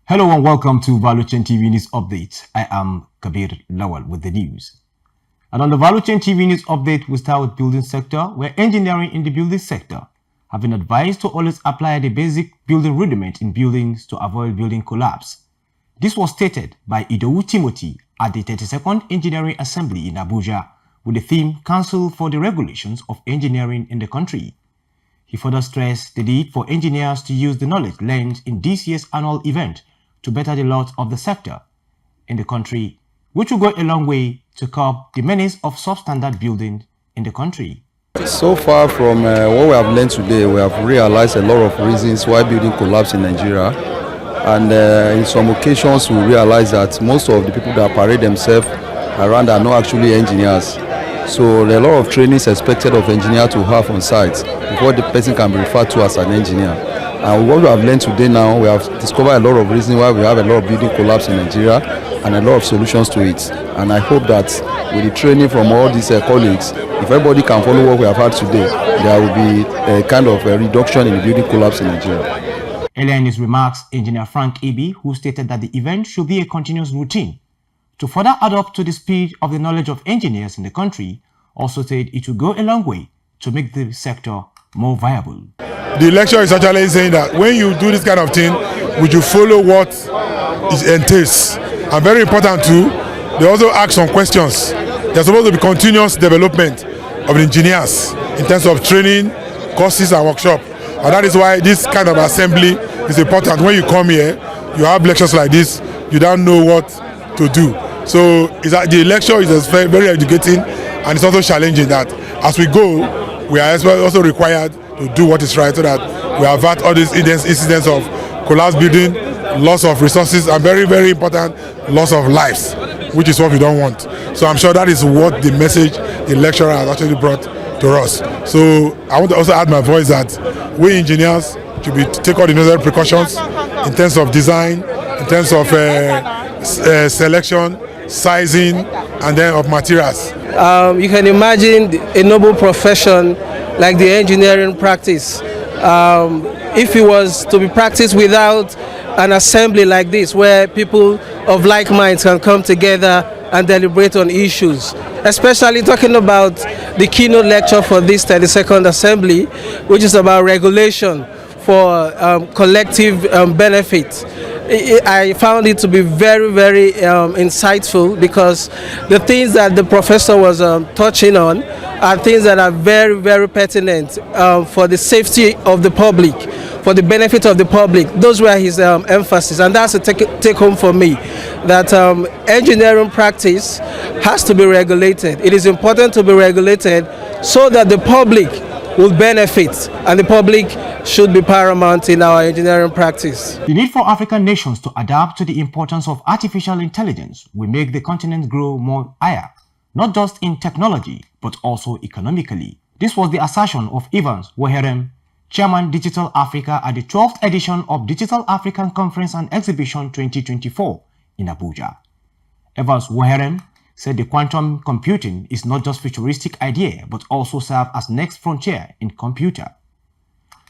Hello and welcome to Value Chain TV News Update. I am Kabir Lawal with the news. And on the Value Chain TV News Update, we start with building sector, where engineering in the building sector have been advised to always apply the basic building rudiment in buildings to avoid building collapse. This was stated by Idowu Timothy at the 32nd Engineering Assembly in Abuja with the theme Council for the Regulations of Engineering in the Country. He further stressed the need for engineers to use the knowledge learned in this year's annual event to better the lot of the sector in the country, which will go a long way to curb the menace of substandard building in the country. So far from what we have learned today, we have realized a lot of reasons why building collapse in Nigeria. And in some occasions, we realize that most of the people that parade themselves around are not actually engineers. So there are a lot of trainings expected of engineers to have on site before the person can be referred to as an engineer. And what we have learned today now, we have discovered a lot of reasons why we have a lot of building collapse in Nigeria and a lot of solutions to it. And I hope that with the training from all these colleagues, if everybody can follow what we have had today, there will be a kind of a reduction in the building collapse in Nigeria. Earlier in his remarks, Engineer Frank Ibi, who stated that the event should be a continuous routine to further adapt to the speed of the knowledge of engineers in the country, also said it will go a long way to make the sector more viable. The lecture is actually saying that when you do this kind of thing, would you follow what it entails? And very important too, they also ask some questions. There's supposed to be continuous development of engineers in terms of training, courses and workshop. And that is why this kind of assembly is important. When you come here, you have lectures like this, you don't know what to do. So the lecture is very, very educating, and it's also challenging that as we go, we are also required to do what is right so that we avert all these incidents of collapse building, loss of resources, and very, very important, loss of lives, which is what we don't want. So I'm sure that is what the message the lecturer has actually brought to us. So I want to also add my voice that we engineers should take all the necessary precautions in terms of design, in terms of selection, sizing, and then of materials. You can imagine a noble profession like the engineering practice. If it was to be practiced without an assembly like this, where people of like minds can come together and deliberate on issues, especially talking about the keynote lecture for this 32nd assembly, which is about regulation for collective benefit. I found it to be very, very insightful, because the things that the professor was touching on are things that are very, very pertinent for the safety of the public, for the benefit of the public. Those were his emphasis, and that's a take home for me, that engineering practice has to be regulated. It is important to be regulated so that the public will benefit, and the public should be paramount in our engineering practice. The need for African nations to adapt to the importance of artificial intelligence will make the continent grow more higher, not just in technology, but also economically. This was the assertion of Evans Woherem, Chairman Digital Africa at the 12th edition of Digital African Conference and Exhibition 2024 in Abuja. Evans Woherem said the quantum computing is not just a futuristic idea, but also serve as next frontier in computer.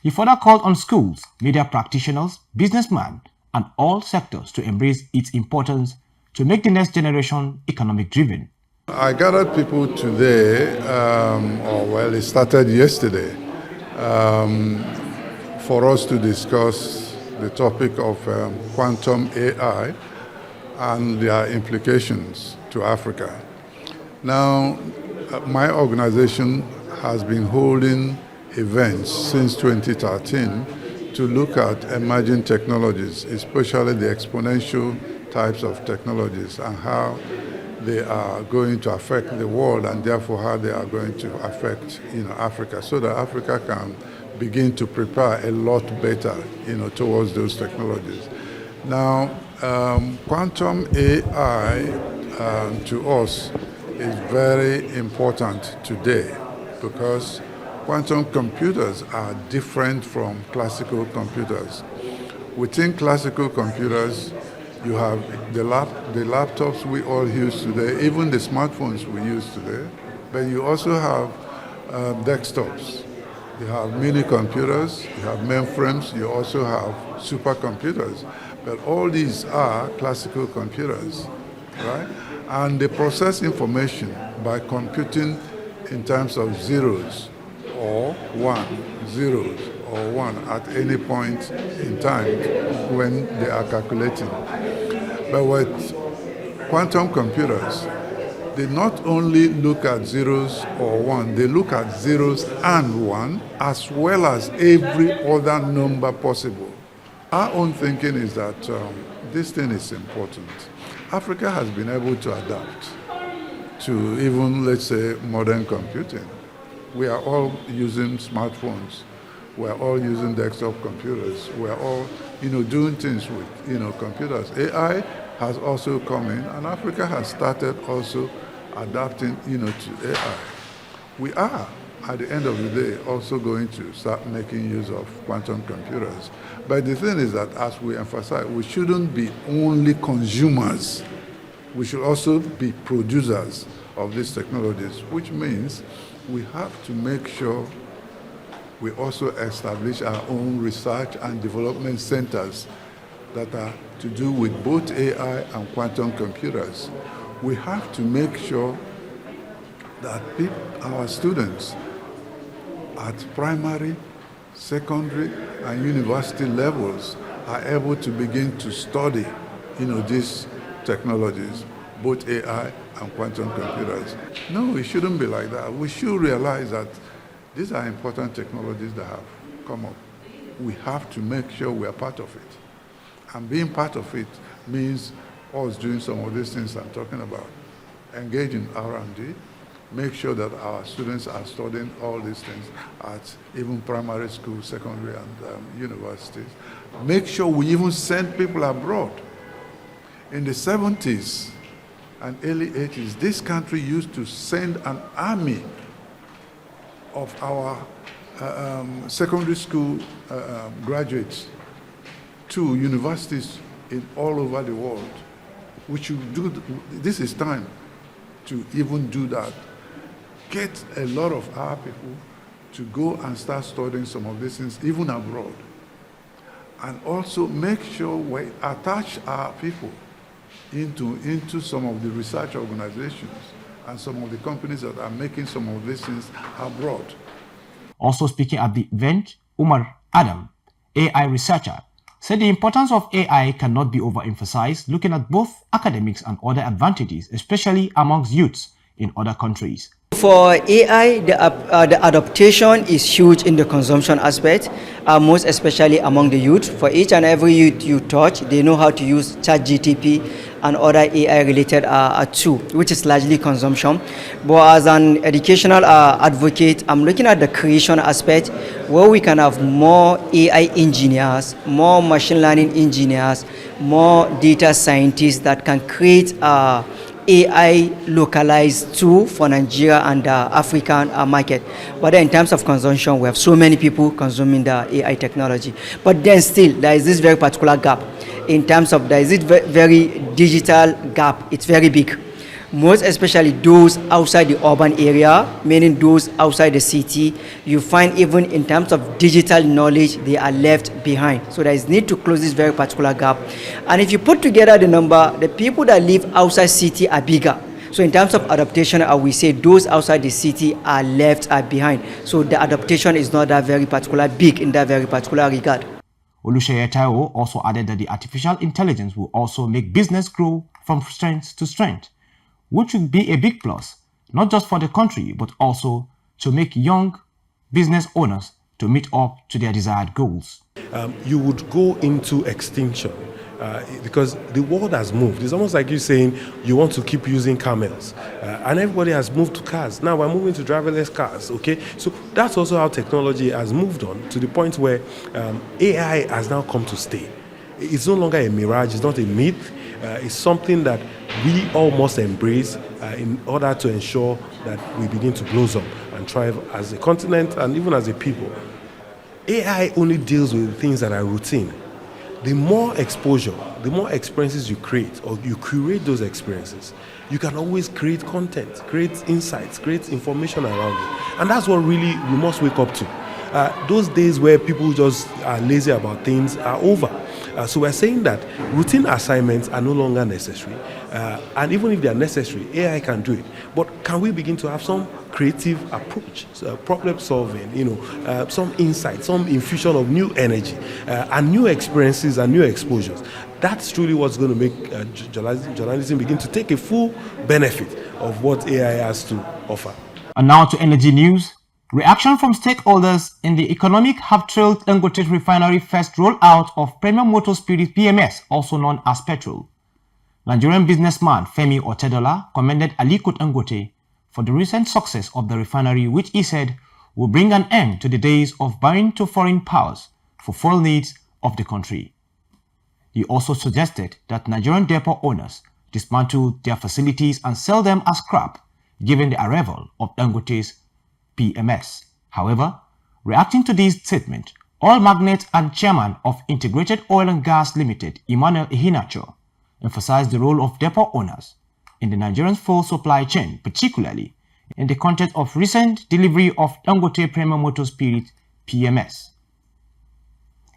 He further called on schools, media practitioners, businessmen, and all sectors to embrace its importance to make the next generation economic driven. I gathered people today, it started yesterday, for us to discuss the topic of quantum AI and their implications to Africa. Now, my organization has been holding events since 2013 to look at emerging technologies, especially the exponential types of technologies, and how they are going to affect the world, and therefore how they are going to affect Africa, so that Africa can begin to prepare a lot better towards those technologies. Now, quantum AI to us is very important today, because quantum computers are different from classical computers. Within classical computers, you have the laptops we all use today, even the smartphones we use today, but you also have desktops. You have mini computers, you have mainframes, you also have supercomputers. But all these are classical computers, right? And they process information by computing in terms of zeros or zeros or one at any point in time when they are calculating. But with quantum computers, they not only look at zeros or one, they look at zeros and one, as well as every other number possible. Our own thinking is that this thing is important. Africa has been able to adapt to even, let's say, modern computing. We are all using smartphones. We are all using desktop computers. We are all, doing things with, computers. AI has also come in, and Africa has started also adapting, to AI. We are, at the end of the day, also going to start making use of quantum computers. But the thing is that, as we emphasize, we shouldn't be only consumers. We should also be producers of these technologies, which means we have to make sure we also establish our own research and development centers that are to do with both AI and quantum computers. We have to make sure that our students at primary, secondary, and university levels are able to begin to study, these technologies, both AI and quantum computers. No, it shouldn't be like that. We should realize that these are important technologies that have come up. We have to make sure we are part of it. And being part of it means us doing some of these things I'm talking about. Engage in R&D, make sure that our students are studying all these things at even primary school, secondary, and universities. Make sure we even send people abroad. In the 70s and early 80s, this country used to send an army of our secondary school graduates to universities all over the world. We should do, this is time to even do that. Get a lot of our people to go and start studying some of these things, even abroad. And also make sure we attach our people into some of the research organizations and some of the companies that are making some of these things abroad. Also speaking at the event, Umar Adam, AI researcher, said the importance of AI cannot be overemphasized, looking at both academics and other advantages, especially amongst youths in other countries. For AI, the adaptation is huge in the consumption aspect, most especially among the youth. For each and every youth you touch, they know how to use ChatGPT and other AI-related tool, which is largely consumption. But as an educational advocate, I'm looking at the creation aspect, where we can have more AI engineers, more machine learning engineers, more data scientists that can create AI localized tool for Nigeria and the African market. But then in terms of consumption, we have so many people consuming the AI technology. But then still, there is this very particular gap. In terms of, there is this very digital gap. It's very big. Most especially those outside the urban area, meaning those outside the city, you find even in terms of digital knowledge, they are left behind. So there is need to close this very particular gap. And if you put together the number, the people that live outside city are bigger. So in terms of adaptation, I will say those outside the city are left behind. So the adaptation is not that very particular big in that very particular regard. Oluseyi Taiwo also added that the artificial intelligence will also make business grow from strength to strength, which would be a big plus, not just for the country, but also to make young business owners to meet up to their desired goals. You would go into extinction because the world has moved. It's almost like you saying you want to keep using camels, and everybody has moved to cars. Now we're moving to driverless cars, okay? So that's also how technology has moved on to the point where AI has now come to stay. It's no longer a mirage, it's not a myth. It's something that we all must embrace in order to ensure that we begin to blossom and thrive as a continent and even as a people. AI only deals with things that are routine. The more exposure, the more experiences you create, or you curate those experiences, you can always create content, create insights, create information around it. And that's what really we must wake up to. those days where people just are lazy about things are over. So we're saying that routine assignments are no longer necessary, and even if they are necessary, AI can do it. But can we begin to have some creative approach, problem solving, some insight, some infusion of new energy, and new experiences and new exposures? That's truly what's going to make journalism begin to take a full benefit of what AI has to offer. And now to energy news. Reaction from stakeholders in the economic have trailed Dangote Refinery first rollout of Premium Motor Spirit PMS, also known as petrol. Nigerian businessman Femi Otedola commended Aliko Dangote for the recent success of the refinery, which he said will bring an end to the days of buying to foreign powers for fuel needs of the country. He also suggested that Nigerian depot owners dismantle their facilities and sell them as scrap, given the arrival of Dangote's PMS. However, reacting to this statement, oil magnate and chairman of Integrated Oil and Gas Limited, Emmanuel Iheanacho, emphasized the role of depot owners in the Nigerian fuel supply chain, particularly in the context of recent delivery of Dangote Premium Motor Spirit PMS.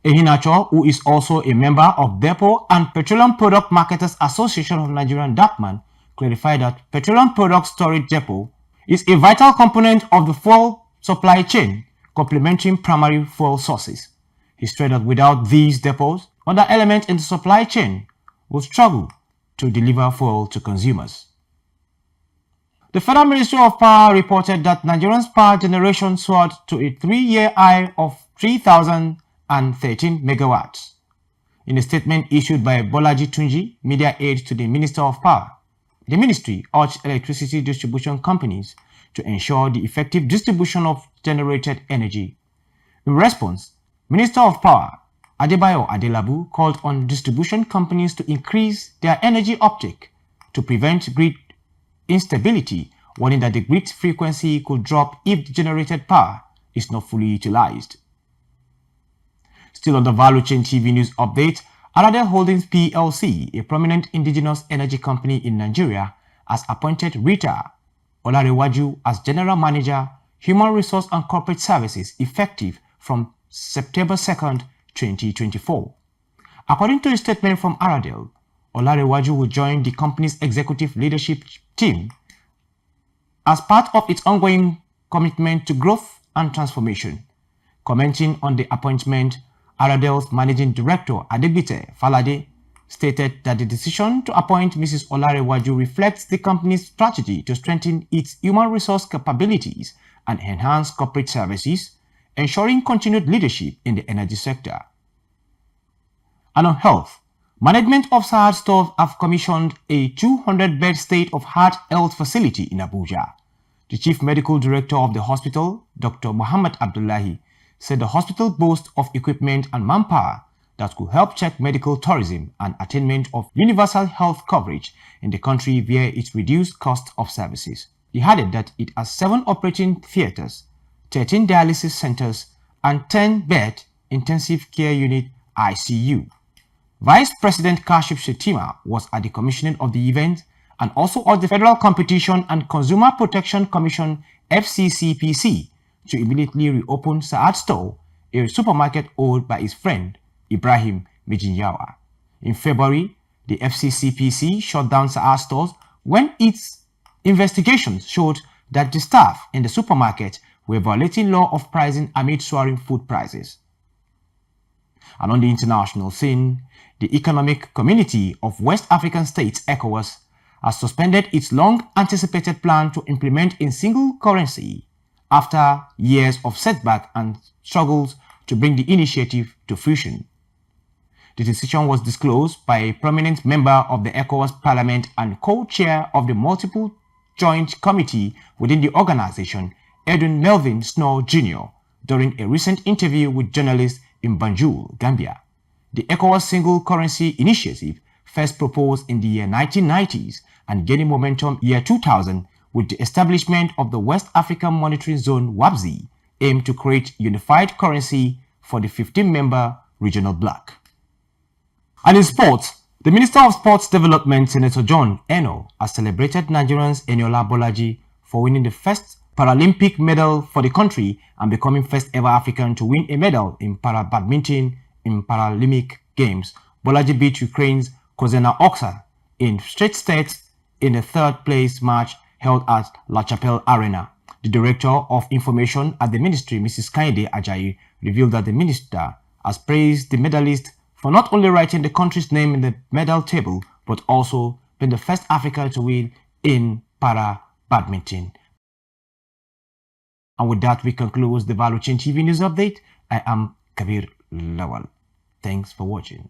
Iheanacho, who is also a member of Depot and Petroleum Product Marketers Association of Nigerian DAPMAN, clarified that petroleum product storage depot is a vital component of the fuel supply chain, complementing primary fuel sources. He stressed that without these depots, other elements in the supply chain will struggle to deliver fuel to consumers. The Federal Ministry of Power reported that Nigeria's power generation soared to a 3-year high of 3,013 megawatts. In a statement issued by Bolaji Tunji, media aide to the Minister of Power, the ministry urged electricity distribution companies to ensure the effective distribution of generated energy. In response, Minister of Power Adebayo Adelabu called on distribution companies to increase their energy uptake to prevent grid instability, warning that the grid frequency could drop if the generated power is not fully utilized. Still on the Value Chain TV news update, Aradel Holdings PLC, a prominent indigenous energy company in Nigeria, has appointed Rita Olarewaju as General Manager, Human Resource and Corporate Services, effective from September 2nd, 2024. According to a statement from Aradel, Olarewaju will join the company's executive leadership team as part of its ongoing commitment to growth and transformation. Commenting on the appointment, Aradel's Managing Director Adegbite Falade stated that the decision to appoint Mrs. Olarewaju reflects the company's strategy to strengthen its human resource capabilities and enhance corporate services, ensuring continued leadership in the energy sector. And on health, management of Sahad Stores have commissioned a 200-bed state-of-the-art health facility in Abuja. The Chief Medical Director of the hospital, Dr. Muhammad Abdullahi, said the hospital boasts of equipment and manpower that could help check medical tourism and attainment of universal health coverage in the country via its reduced cost of services. He added that it has 7 operating theaters, 13 dialysis centers, and 10-bed intensive care unit ICU. Vice President Kashif Shettima was at the commissioning of the event and also urged the Federal Competition and Consumer Protection Commission FCCPC to immediately reopen Sahad Store, a supermarket owned by his friend Ibrahim Mijinyawa. In February, the FCCPC shut down Sahad Stores when its investigations showed that the staff in the supermarket were violating law of pricing amid soaring food prices. And on the international scene, the Economic Community of West African States, ECOWAS, has suspended its long-anticipated plan to implement a single currency after years of setback and struggles to bring the initiative to fruition. The decision was disclosed by a prominent member of the ECOWAS Parliament and co-chair of the multiple joint committee within the organization, Edwin Melvin Snow Jr., during a recent interview with journalists in Banjul, Gambia. The ECOWAS Single Currency Initiative, first proposed in the year 1990s and gaining momentum year 2000 with the establishment of the West African Monetary Zone WABZI, aimed to create unified currency for the 15-member regional bloc. And in sports, the Minister of Sports Development, Senator John Eno, has celebrated Nigerians Eniola Bolaji for winning the first Paralympic medal for the country and becoming first ever African to win a medal in para-badminton in Paralympic Games. Bolaji beat Ukraine's Kozena Oksa in straight sets in the third place match held at La Chapelle Arena. The Director of Information at the Ministry, Mrs. Kainde Ajayi, revealed that the Minister has praised the medalist for not only writing the country's name in the medal table, but also being the first African to win in para-badminton. And with that, we conclude the Value Chain TV News Update. I am Kabir Lawal. Thanks for watching.